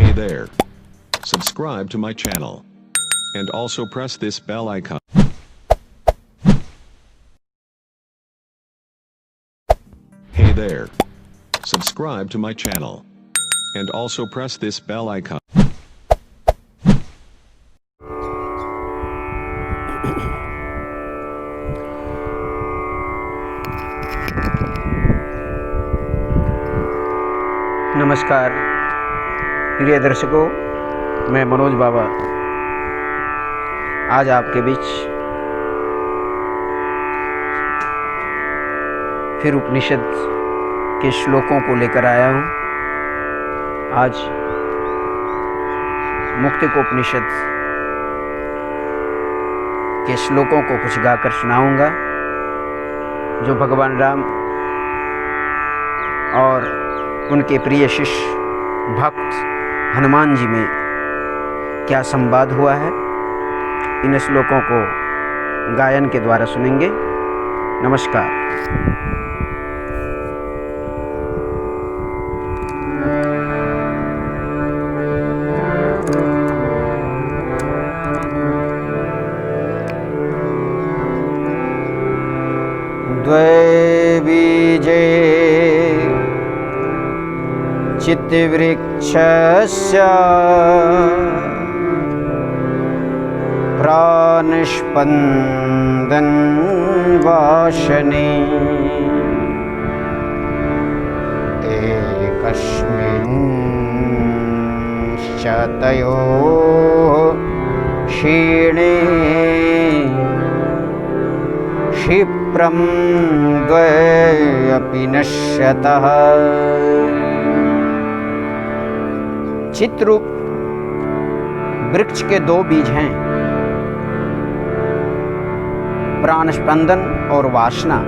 Hey there. Subscribe to my channel. And also press this bell icon. Hey there. Subscribe to my channel. And also press this bell icon. नमस्कार प्रिय दर्शकों, मैं मनोज बाबा आज आपके बीच फिर उपनिषद के श्लोकों को लेकर आया हूँ। आज मुक्तिकोपनिषद के श्लोकों को कुछ गाकर सुनाऊंगा, जो भगवान राम और उनके प्रिय शिष्य भक्त हनुमान जी में क्या संवाद हुआ है, इन श्लोकों को गायन के द्वारा सुनेंगे। नमस्कार। द्वे बीजे चित्तवृक्षस्य प्राणस्पन्दन् वाशने एकस्मिंश्च तयोः क्षीणे क्षिप्रं द्वे अपि नश्यतः। चित्ररूप वृक्ष के दो बीज हैं, प्राण स्पंदन और वासना।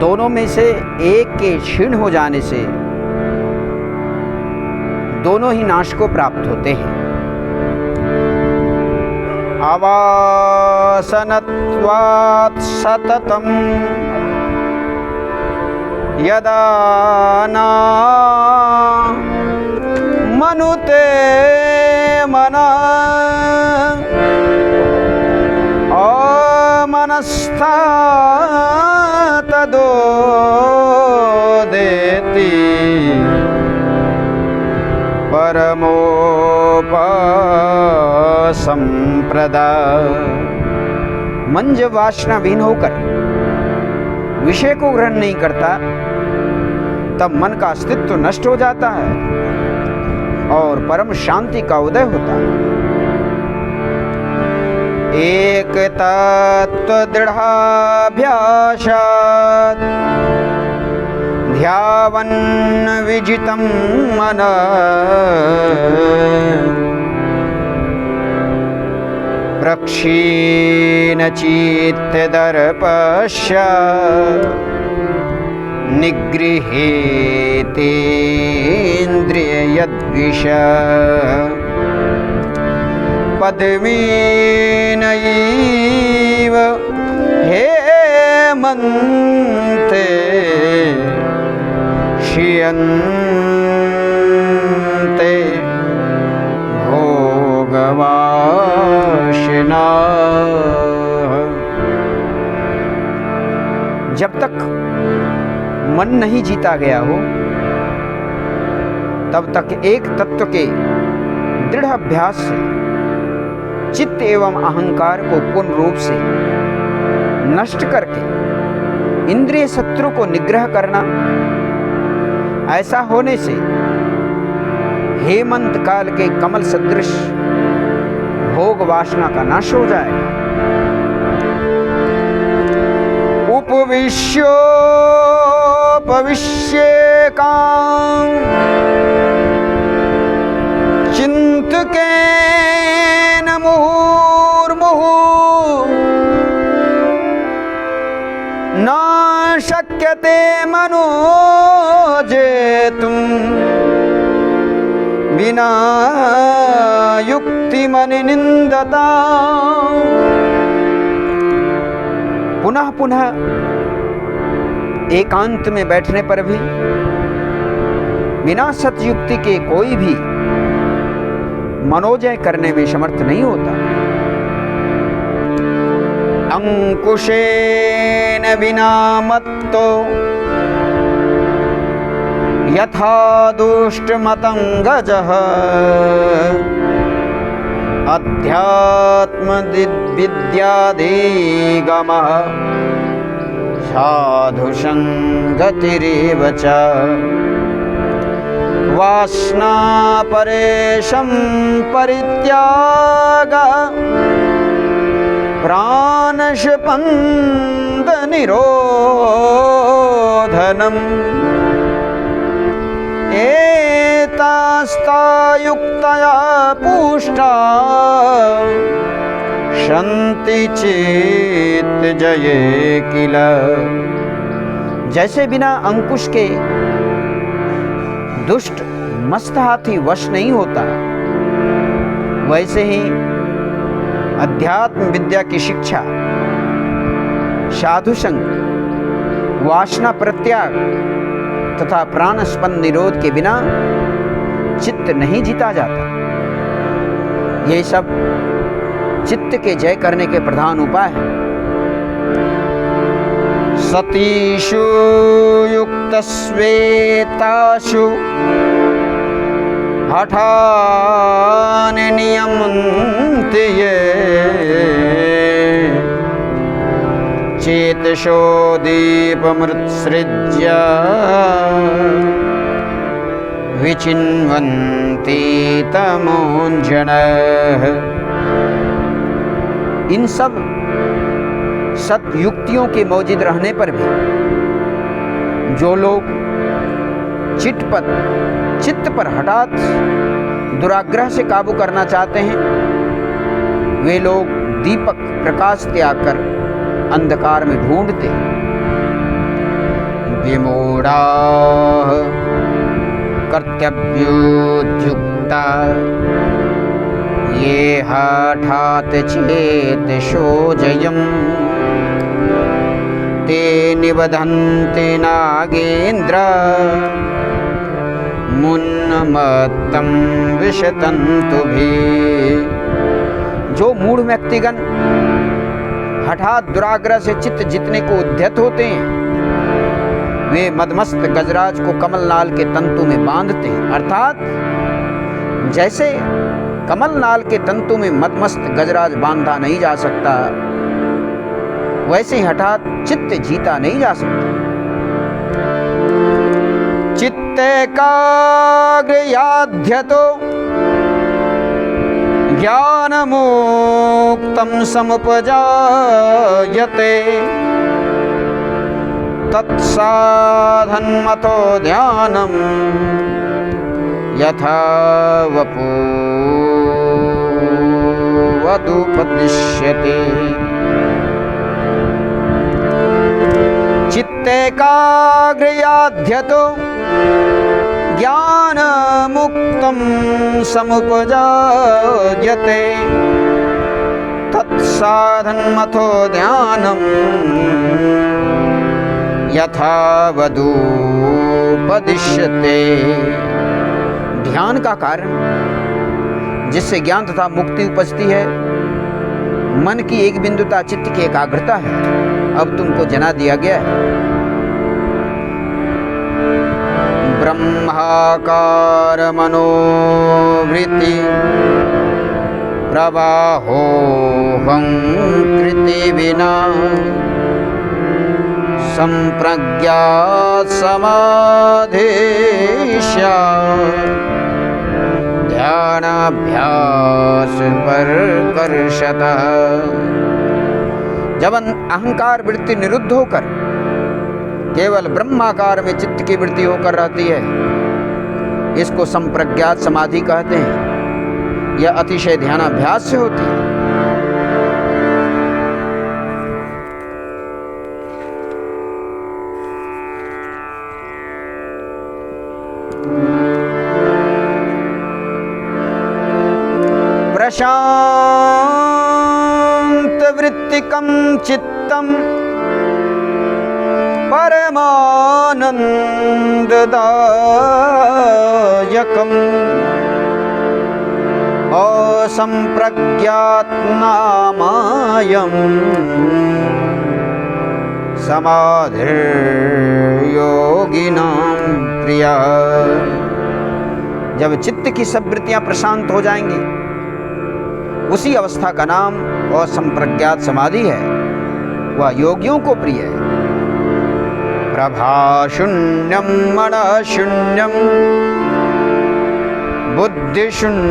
दोनों में से एक के क्षीण हो जाने से दोनों ही नाश को प्राप्त होते हैं। आवासनत्वात् सततं यदा न मनुते मनः अमनस्था तदोदेति परमोपसंप्रदा। मन जब वासनाविहीन होकर विषय को ग्रहण नहीं करता, तब मन का अस्तित्व नष्ट हो जाता है और परम शांति का उदय होता है। एक तत्व दृढ़ाभ्यासात् ध्यावन् विजितं मनः प्रक्षीणचित्तदर्पश्च निगृहीतेन्द्रिययद्विषः पद्मेनैव हेमन्ते क्षीयन्ते भोगवासनाः। जब तक मन नहीं जीता गया हो, तब तक एक तत्व के दृढ़ अभ्यास से चित्त एवं अहंकार को पूर्ण रूप से नष्ट करके इंद्रिय शत्रु को निग्रह करना, ऐसा होने से हेमंत काल के कमल सदृश भोग वासना का नाश हो जाएगा। उपविश्योपविश्येकां चिन्तकेन मुहुर्मुहुः न शक्यते मनोजेतुं विना युक्तिमनिनिन्दता। पुनः पुनः एकांत में बैठने पर भी बिना सतयुक्ति के कोई भी मनोजय करने में समर्थ नहीं होता। अंकुशेन विना मत्तो यथा दुष्टमतंगजः अध्यात्म विद्यादिगमः साधु संगतिरेव च वासना परेशं परित्याग प्राणशपन्द निरोधनम् एतास्तायुक्तया पुष्टा शांति चेत जये किल। जैसे बिना अंकुश के दुष्ट मस्त हाथी वश नहीं होता, वैसे ही अध्यात्म विद्या की शिक्षा, साधु संग, वासना परित्याग तथा प्राणस्पंद निरोध के बिना चित्त नहीं जीता जाता। ये सब चित्त के जय करने के प्रधान उपाय हैं। सतीषु युक्तस्वेतासु हठान् नियमन्ति ये चेतसो दीपमृत्सृज्य विचिन्वन्ति तमोञ्जनः। इन सब सत्युक्तियों के मौजूद रहने पर भी जो लोग चित्त पर हठात दुराग्रह से काबू करना चाहते हैं, वे लोग दीपक प्रकाश त्याग कर अंधकार में ढूंढते। विमूढ़ा कर्तव्योद्युक्ता ये हठात चेत शोजयम् ते निबधन्ते नागेन्द्र मुन्नमत्तं विशतन्तुभिः। जो मूढ़ व्यक्तिगण हठात दुराग्रह से चित्त जीतने को उद्यत होते हैं, वे मदमस्त गजराज को कमलनाल के तंतु में बांधते हैं। अर्थात जैसे कमलनाल के तंतु में मदमस्त गजराज बांधा नहीं जा सकता, वैसे ही हठात चित्त जीता नहीं जा सकता। चित्तैकाग्र्याध्यतो ज्ञानमुक्तं समुपजायते तत्साधन्मतो ध्यानं यथा वपुवदुपदिश्यते। चित्तैकाग्र्याध्यतो ज्ञानमुक्तं समुपजायते तत्साधन्मतो ध्यानं यथा वदुपदिश्यते। ध्यान का कारण जिससे ज्ञान तथा मुक्ति उपजती है, मन की एक बिंदुता चित्त की एकाग्रता है। अब तुमको जना दिया गया है। ब्रह्माकार मनोवृत्ति प्रवाहोऽहं कृति विना संप्रज्ञात समाधिश्या ध्यानाभ्यास पर कर्षतः। जब अहंकार वृत्ति निरुद्ध होकर केवल ब्रह्माकार में चित्त की वृत्ति होकर रहती है, इसको संप्रज्ञात समाधि कहते हैं। यह अतिशय ध्यानाभ्यास से होती है। प्रशांत वृत्तिकं चित्तम परमानंददायकम् असंप्रज्ञातनामायं समाधिर्योगिनां प्रिया। जब चित्त की सब वृत्तियां प्रशांत हो जाएंगी, उसी अवस्था का नाम असंप्रज्ञात समाधि है। वह योगियों को प्रिय है। प्रभाशून्यं मनःशून्यं बुद्धिशून्यं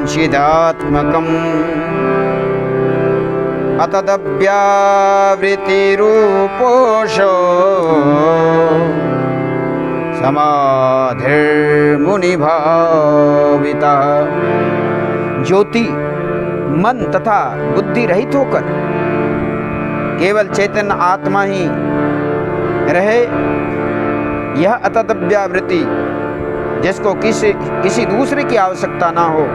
चिदात्मकम् अतदव्यावृतिरूपोऽशो समाधिर्मुनिभावितः। ज्योति, मन तथा बुद्धि रहित होकर केवल चैतन्य आत्मा ही रहे, यह अतदव्यावृत्ति, जिसको किसी दूसरे की आवश्यकता ना हो,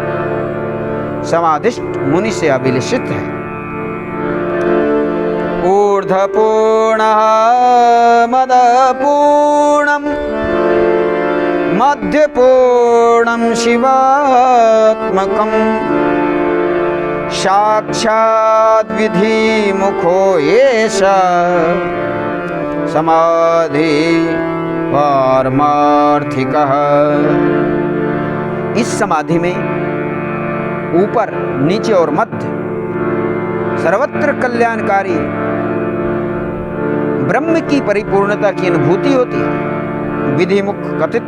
समाधिष्ट मुनि से अभिलषित है। ऊर्ध्वपूर्णः मदपूर्णं मध्यपूर्णं शिवात्मकम् साक्षाद्विधिमुखो एष समाधि पारमार्थिकः। इस समाधि में ऊपर, नीचे और मध्य सर्वत्र कल्याणकारी ब्रह्म की परिपूर्णता की अनुभूति होती है। विधिमुख कथित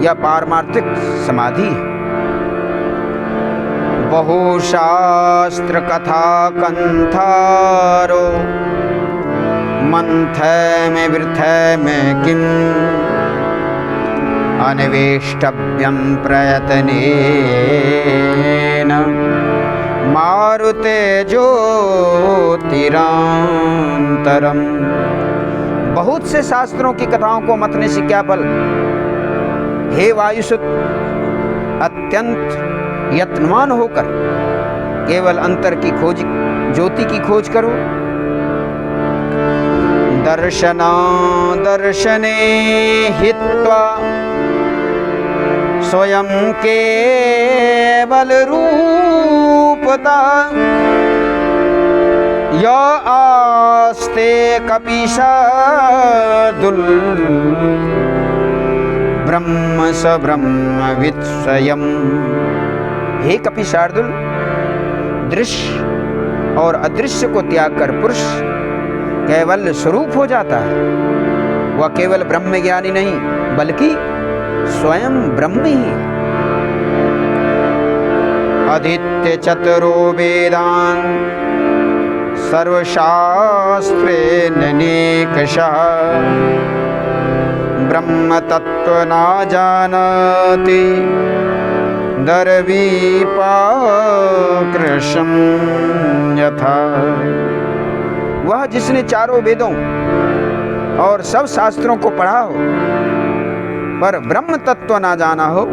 या पारमार्थिक समाधि है। बहुशास्त्र कथा कंथारो मंथय में वृथय में किम अन्वेष्टव्यं प्रयत्नेन मारुते ज्योतिरांतरम। बहुत से शास्त्रों की कथाओं को मतने से क्या फल। हे वायुसुत, अत्यंत यत्नवान होकर केवल अंतर की खोज, ज्योति की खोज करो। दर्शना दर्शने हित्वा स्वयं केवल रूपता या आस्ते कपिशार्दुल ब्रह्म स ब्रह्मवित् स्वयं। हे कपिशार्दुल, दृश्य और अदृश्य को त्याग कर पुरुष केवल स्वरूप हो जाता है। वह केवल ब्रह्म ज्ञानी नहीं, बल्कि स्वयं ब्रह्म ही। अधीत्य चतुरो वेदान् सर्वशास्त्रेण नेकषः ब्रह्म तत्व न जानाति दर्वीपाकृशं यथा। वह जिसने चारों वेदों और सब शास्त्रों को पढ़ा हो पर ब्रह्म तत्व ना जाना हो,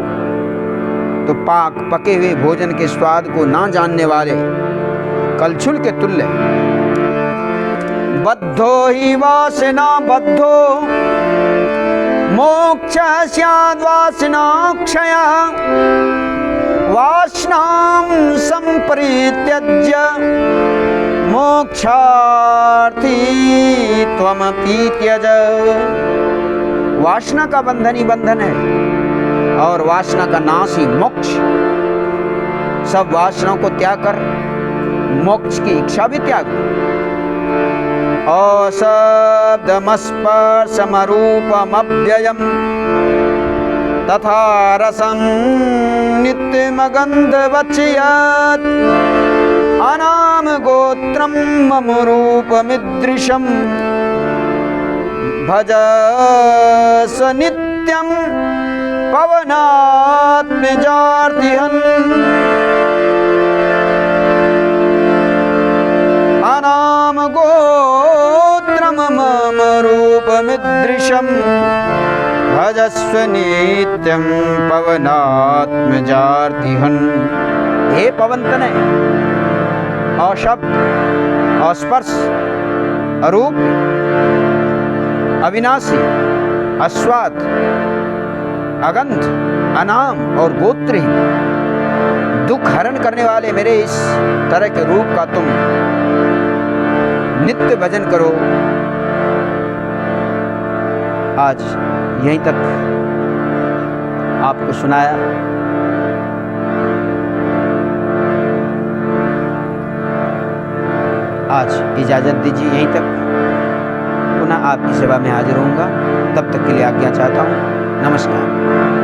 तो पाक पके हुए भोजन के स्वाद को ना जानने वाले कलछुल के तुल्य। बद्धो हि वासना बद्धो मोक्ष स्याद् वासनाक्षया वासनां संपरित्यज्य मोक्षार्थी त्वमपि त्यज। वासना का बंधन ही बंधन है और वासना का नाश ही मोक्ष। सब वासनाओं को त्याग कर मोक्ष की इच्छा भी त्याग। अशब्दमस्पर्शमरूपमव्ययम् तथा रसं नित्यमगन्धवच्यत् अनाम गोत्रं मम रूपमिदृशम् भज स नित्यं पवनात्मजार्तिहन्। अनाम गोत्रं मम रूपमिदृशम् भजस्व नित्यं पवनात्मजार्तिहन्। हे पवन तनय, अशब्द, अस्पर्श, अरूप, अविनाशी, अस्वाद, अगंध, अनाम और गोत्रहीन दुख हरण करने वाले मेरे इस तरह के रूप का तुम नित्य भजन करो। आज यहीं तक आपको सुनाया। आज इजाज़त दीजिए, यहीं तक पुनः आपकी सेवा में हाजिर होऊंगा। तब तक के लिए आज्ञा चाहता हूँ। नमस्कार।